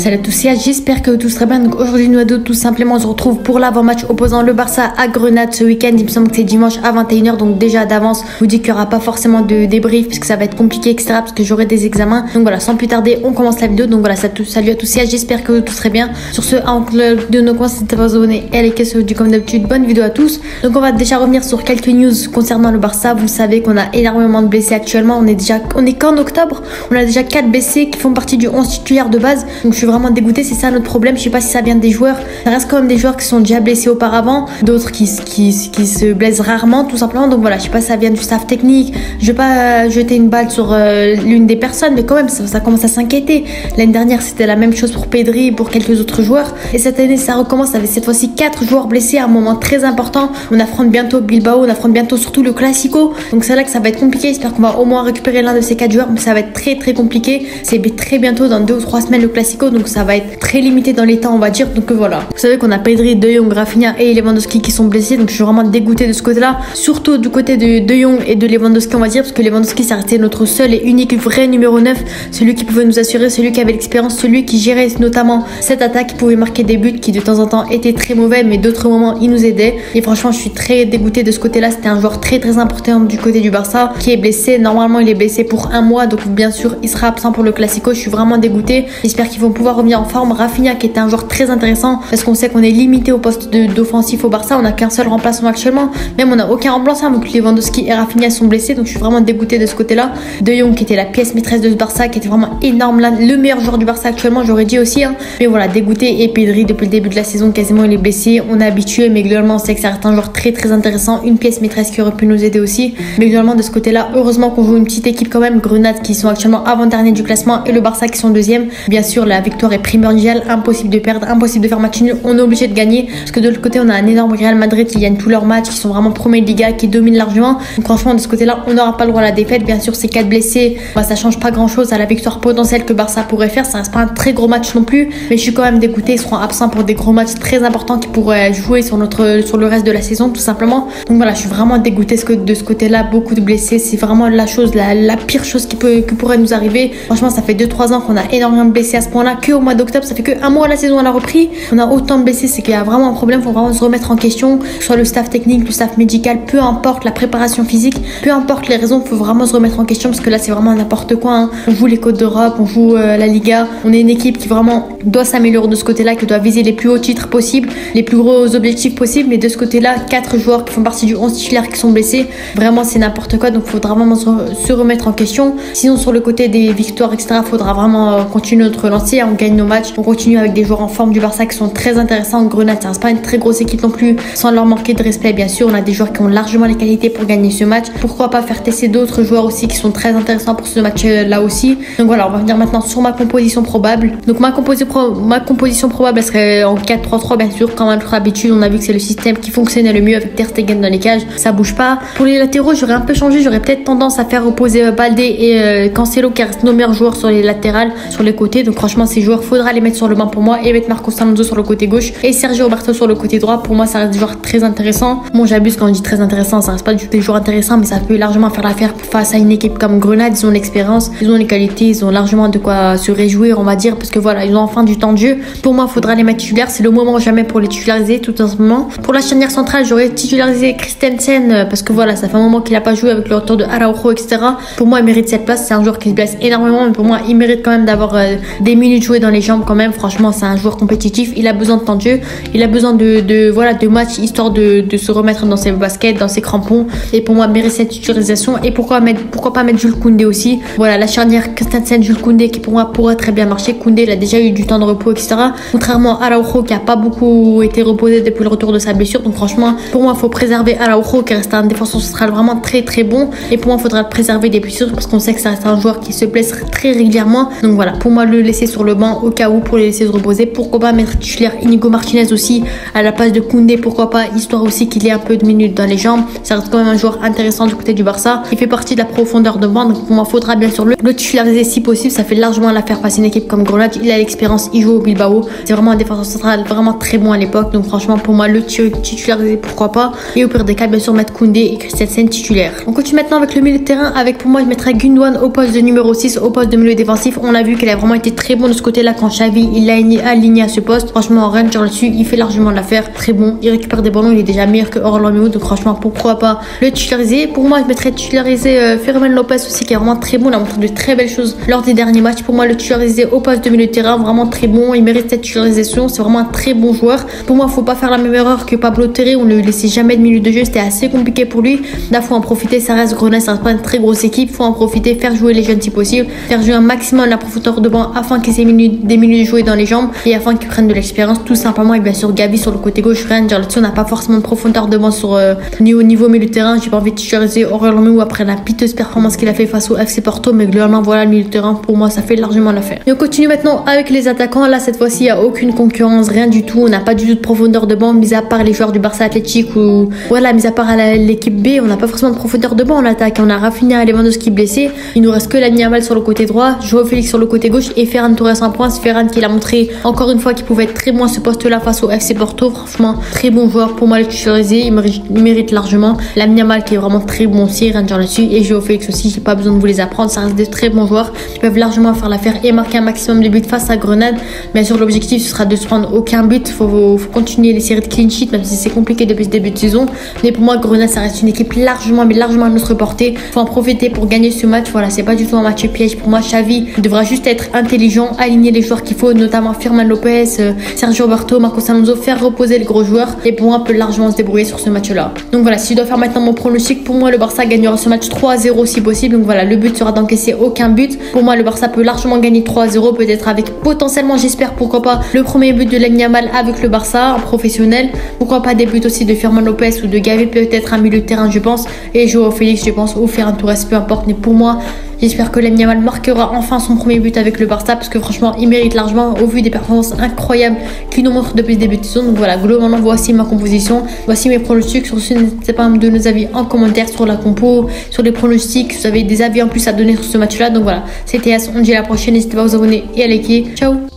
Salut à tous, j'espère que tous très bien. Donc aujourd'hui nous tout simplement on se retrouve pour l'avant-match opposant le Barça à Grenade ce week-end. Il me semble que c'est dimanche à 21h, donc déjà d'avance je vous dis qu'il n'y aura pas forcément de débrief puisque ça va être compliqué etc, parce que j'aurai des examens. Donc voilà, sans plus tarder on commence la vidéo. Donc voilà, salut à tous, j'espère que tous très bien. Sur ce, avant de nos coins, si t'es pas abonné et les questions du comme d'habitude, bonne vidéo à tous. Donc on va déjà revenir sur quelques news concernant le Barça. Vous savez qu'on a énormément de blessés actuellement. On est qu'en octobre, on a déjà 4 blessés qui font partie du 11 titulaire de base. Donc je suis vraiment dégoûtée, c'est ça notre problème. Je sais pas si ça vient des joueurs, ça reste quand même des joueurs qui sont déjà blessés auparavant, d'autres qui se blessent rarement tout simplement. Donc voilà, je sais pas si ça vient du staff technique. Je vais pas jeter une balle sur l'une des personnes, mais quand même ça commence à s'inquiéter. L'année dernière c'était la même chose pour Pedri et pour quelques autres joueurs, et cette année ça recommence avec cette fois-ci 4 joueurs blessés à un moment très important. On affronte bientôt Bilbao, on affronte bientôt surtout le Classico, donc c'est là que ça va être compliqué. J'espère qu'on va au moins récupérer l'un de ces 4 joueurs, mais ça va être très compliqué. C'est très bientôt, dans 2 ou 3 semaines le Classico, donc ça va être très limité dans les temps on va dire. Donc voilà, vous savez qu'on a Pedri, De Jong, Rafinha et Lewandowski qui sont blessés, donc je suis vraiment dégoûtée de ce côté là, surtout du côté de De Jong et de Lewandowski on va dire, parce que Lewandowski ça restait notre seul et unique vrai numéro 9, celui qui pouvait nous assurer, celui qui avait l'expérience, celui qui gérait notamment cette attaque, qui pouvait marquer des buts qui de temps en temps étaient très mauvais, mais d'autres moments il nous aidait. Et franchement je suis très dégoûtée de ce côté là. C'était un joueur très important du côté du Barça qui est blessé. Normalement il est blessé pour un mois, donc bien sûr il sera absent pour le Classico. Je suis vraiment dégoûtée, j'espère qu'ils vont pouvoir revenir en forme. Rafinha qui était un joueur très intéressant, parce qu'on sait qu'on est limité au poste d'offensif au Barça, on n'a qu'un seul remplaçant actuellement, même on n'a aucun remplaçant, donc Lewandowski et Rafinha sont blessés, donc je suis vraiment dégoûtée de ce côté là. De Jong qui était la pièce maîtresse de ce Barça, qui était vraiment énorme là, le meilleur joueur du Barça actuellement j'aurais dit aussi hein. Mais voilà, dégoûté. Et Pedri depuis le début de la saison quasiment il est blessé, on est habitué, mais globalement on sait que ça reste un joueur très intéressant, une pièce maîtresse qui aurait pu nous aider aussi. Mais globalement de ce côté là, heureusement qu'on joue une petite équipe quand même, Grenade qui sont actuellement avant-dernier du classement et le Barça qui sont deuxième. Bien sûr la victoire est primordiale, impossible de perdre, impossible de faire match nul, on est obligé de gagner, parce que de l'autre côté on a un énorme Real Madrid qui gagne tous leurs matchs, qui sont vraiment premiers de Liga, qui dominent largement. Donc franchement de ce côté là on n'aura pas le droit à la défaite. Bien sûr ces 4 blessés, bah, ça change pas grand chose à la victoire potentielle que Barça pourrait faire, ça reste pas un très gros match non plus, mais je suis quand même dégoûtée, ils seront absents pour des gros matchs très importants qui pourraient jouer sur le reste de la saison tout simplement. Donc voilà, je suis vraiment dégoûtée de ce côté là, beaucoup de blessés, c'est vraiment la pire chose qui pourrait nous arriver. Franchement ça fait 2-3 ans qu'on a énormément de blessés à ce point là, que au mois d'octobre, ça fait que un mois la saison elle a repris, on a autant de blessés, c'est qu'il y a vraiment un problème. Faut vraiment se remettre en question, que ce soit le staff technique, le staff médical, peu importe la préparation physique, peu importe les raisons, faut vraiment se remettre en question, parce que là c'est vraiment n'importe quoi hein. On joue les Côtes d'Europe, on joue la Liga, on est une équipe qui vraiment doit s'améliorer de ce côté là, qui doit viser les plus hauts titres possibles, les plus gros objectifs possibles, mais de ce côté là 4 joueurs qui font partie du 11 titulaire qui sont blessés, vraiment c'est n'importe quoi. Donc faudra vraiment se remettre en question. Sinon sur le côté des victoires etc, faudra vraiment continuer notre lancée, on gagne nos matchs, on continue avec des joueurs en forme du Barça qui sont très intéressants. Grenade ça reste pas une très grosse équipe non plus, sans leur manquer de respect bien sûr, on a des joueurs qui ont largement les qualités pour gagner ce match. Pourquoi pas faire tester d'autres joueurs aussi qui sont très intéressants pour ce match là aussi. Donc voilà, on va venir maintenant sur ma composition probable. Donc ma composition probable elle serait en 4-3-3 bien sûr, comme à notre habitude. On a vu que c'est le système qui fonctionnait le mieux avec Ter Stegen dans les cages, ça bouge pas. Pour les latéraux j'aurais un peu changé, j'aurais peut-être tendance à faire reposer Baldé et Cancelo qui restent nos meilleurs joueurs sur les latérales, sur les côtés. Donc franchement ces joueurs faudra les mettre sur le banc pour moi, et mettre Marcos Alonso sur le côté gauche et Sergio Roberto sur le côté droit. Pour moi ça reste des joueurs très intéressants. Bon j'abuse quand je dis très intéressant, ça reste pas du tout des joueurs intéressants, mais ça peut largement faire l'affaire face à une équipe comme Grenade. Ils ont l'expérience, ils ont les qualités, ils ont largement de quoi se réjouir on va dire, parce que voilà ils ont enfin du temps de jeu. Pour moi faudra les mettre titulaires, c'est le moment jamais pour les titulariser tout simplement. Pour la charnière centrale j'aurais titularisé Christensen, parce que voilà ça fait un moment qu'il a pas joué avec le retour de Araujo etc. Pour moi il mérite cette place, c'est un joueur qui se blesse énormément, mais pour moi il mérite quand même d'avoir des minutes jouées dans les jambes quand même. Franchement c'est un joueur compétitif, il a besoin de temps de jeu, il a besoin de matchs histoire de se remettre dans ses baskets, dans ses crampons, et pour moi mérite cette titularisation. Et pourquoi pas mettre Jules Koundé aussi. Voilà la charnière Christensen Jules Koundé qui pour moi pourrait très bien marcher. Koundé il a déjà eu du temps de repos etc, contrairement à Araujo qui a pas beaucoup été reposé depuis le retour de sa blessure. Donc franchement pour moi faut préserver Araujo qui reste un défenseur central vraiment très bon, et pour moi il faudra le préserver des blessures, parce qu'on sait que ça reste un joueur qui se blesse très régulièrement. Donc voilà, pour moi le laisser sur le banc au cas où, pour les laisser se reposer. Pourquoi pas mettre titulaire Inigo Martinez aussi à la place de Koundé, pourquoi pas, histoire aussi qu'il ait un peu de minutes dans les jambes. Ça reste quand même un joueur intéressant du côté du Barça, il fait partie de la profondeur de banc. Donc pour moi faudra bien sûr le titulariser si possible, ça fait largement l'affaire face à une équipe comme Grenade. Il a l'expérience, il joue au Bilbao, c'est vraiment un défenseur central vraiment très bon à l'époque. Donc franchement pour moi le titulariser pourquoi pas, et au pire des cas bien sûr mettre Koundé et Christensen titulaire. On continue maintenant avec le milieu de terrain, avec pour moi je mettrais Gundogan au poste de numéro 6, au poste de milieu défensif. On a vu qu'il a vraiment été très bon de ce côté côté-là quand Xavi il l'a aligné à ce poste. Franchement, Ranger là-dessus, il fait largement l'affaire. Très bon, il récupère des ballons, il est déjà meilleur que Orlando. Donc franchement, pourquoi pas le titulariser. Pour moi, je mettrais titulariser Fermin Lopez aussi, qui est vraiment très bon. Il a montré de très belles choses lors des derniers matchs. Pour moi, le titulariser au poste de milieu de terrain, vraiment très bon. Il mérite cette titularisation. C'est vraiment un très bon joueur. Pour moi, il faut pas faire la même erreur que Pablo Terry. On ne lui laissait jamais de milieu de jeu. C'était assez compliqué pour lui. Là, faut en profiter. Ça reste Grenade, ça reste pas une très grosse équipe. Faut en profiter, faire jouer les jeunes si possible, faire jouer un maximum la profondeur de banc afin qu'ils aient des minutes de jouer dans les jambes et afin qu'ils prennent de l'expérience tout simplement. Et bien sûr, Gavi sur le côté gauche, Ranger là-dessus, on n'a pas forcément de profondeur de banc sur niveau milieu de terrain. J'ai pas envie de titulariser Orlando après la piteuse performance qu'il a fait face au FC Porto, mais globalement, voilà, le milieu de terrain, pour moi, ça fait largement l'affaire. Et on continue maintenant avec les attaquants. Là, cette fois-ci, il n'y a aucune concurrence, rien du tout. On n'a pas du tout de profondeur de banc, mis à part les joueurs du Barça Athletic ou voilà, mis à part l'équipe B, on n'a pas forcément de profondeur de banc en attaque. On a Rafinha et Lewandowski blessés. Il nous reste que Lamine Yamal sur le côté droit, Joao Félix sur le côt gauche et Ferran Torres en pointe. Ferran qui l'a montré encore une fois qu'il pouvait être très bon à ce poste-là face au FC Porto. Franchement, très bon joueur pour moi, le titulariser. Il mérite largement. Lamine Yamal qui est vraiment très bon aussi, Ranger là-dessus. Et Joao Félix aussi, j'ai pas besoin de vous les apprendre. Ça reste des très bons joueurs qui peuvent largement faire l'affaire et marquer un maximum de buts face à Grenade. Bien sûr, l'objectif ce sera de se prendre aucun but. Faut continuer les séries de clean sheet, même si c'est compliqué depuis ce début de saison. Mais pour moi, Grenade, ça reste une équipe largement à notre portée. Faut en profiter pour gagner ce match. Voilà, c'est pas du tout un match piège. Pour moi, Xavi devra juste être intelligent, aligner les joueurs qu'il faut, notamment Fermin Lopez, Sergio Roberto, Marcos Alonso, faire reposer les gros joueurs. Et pour moi, on peut largement se débrouiller sur ce match-là. Donc voilà, si je dois faire maintenant mon pronostic, pour moi, le Barça gagnera ce match 3-0 si possible. Donc voilà, le but sera d'encaisser aucun but. Pour moi, le Barça peut largement gagner 3-0, peut-être avec potentiellement, j'espère, pourquoi pas, le premier but de Lamine Yamal avec le Barça en professionnel. Pourquoi pas des buts aussi de Fermin Lopez ou de Gavi, peut-être un milieu de terrain, je pense. Et Joao Félix, je pense, ou Ferran Torres, peu importe. Mais pour moi, j'espère que Lamine Yamal marquera enfin son premier but avec le Barça parce que franchement, il mérite largement au vu des performances incroyables qu'il nous montre depuis le début de saison. Donc voilà, globalement, voici ma composition, voici mes pronostics. Sur ce, n'hésitez pas à me donner nos avis en commentaire sur la compo, sur les pronostics. Vous avez des avis en plus à donner sur ce match-là. Donc voilà, c'était As. On dit à la prochaine. N'hésitez pas à vous abonner et à liker. Ciao!